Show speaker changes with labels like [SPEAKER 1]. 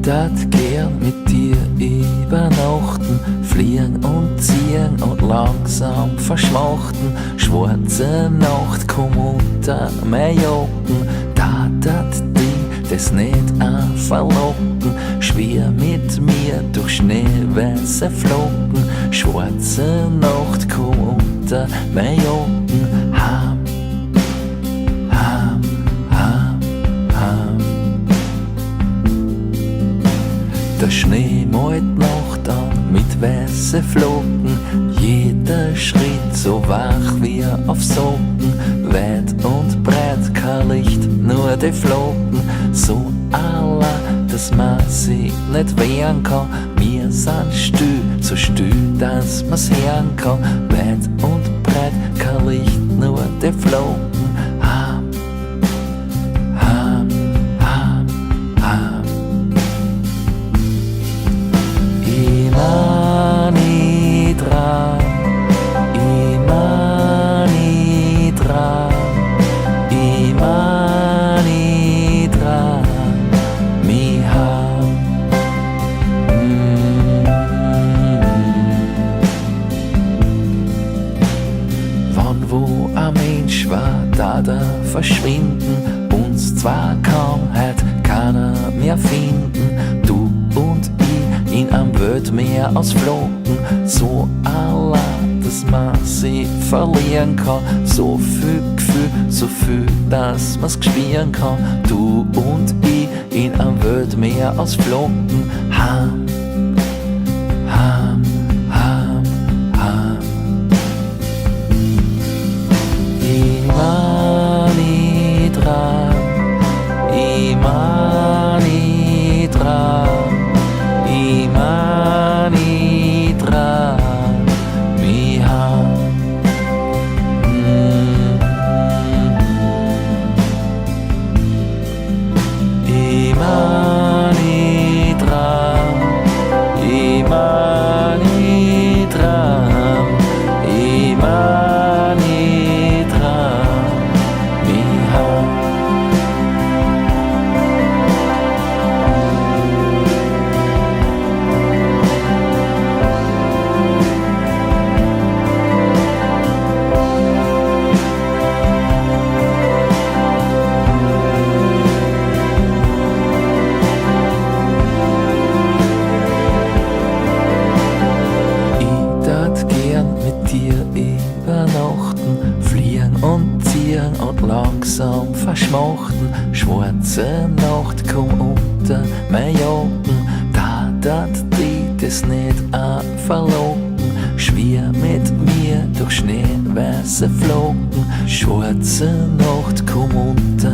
[SPEAKER 1] dat gern mit dir übernachten, fliagn und ziagn und langsam vaschmochtn. Schwarze Nacht, kumm unta, Jockn, Dadat, das nicht valockn. Schwia mit mir durch schneeweiße Flockn. Schwarze Nacht, kumm unta, Jockn, ham, ham, ham, ham. Der Schnee moit Nacht an mit weiße Flocken, jeder Schritt so wach wie auf Sockn. Weit und breit kein Licht, nur die Flocken, so allein, dass man sie nicht wehren kann. Wir sind still, so still, dass man's hören kann. Weit und breit kein Licht, nur die Flocken. Ham, ham, ham, ham. Imani dran, Imani dran, Imani dran, mi ham. Wann wo ein Mensch war, da verschwinden, uns zwar kaum hat keiner mehr finden. Du und ich in am Weltmeer aus Flocken, so allein, dass man sie verlieren kann. So viel Gefühl, so viel, dass man's spüren kann. Du und ich in am Weltmeer aus Flocken, ham, ham, ham, ham. Imani dran, Imani dran, Imani dran, mi ham. Imani dran, Imani dran, Imani dran, mi ham. Übernachten, fliagn und ziagn und langsam vaschmochtn. Schwarze Nacht, kumm unta, Jockn, Dadat, das nicht valockn. Schwia mit mir durch schneeweiße Flocken. Schwarze Nacht, kumm unta,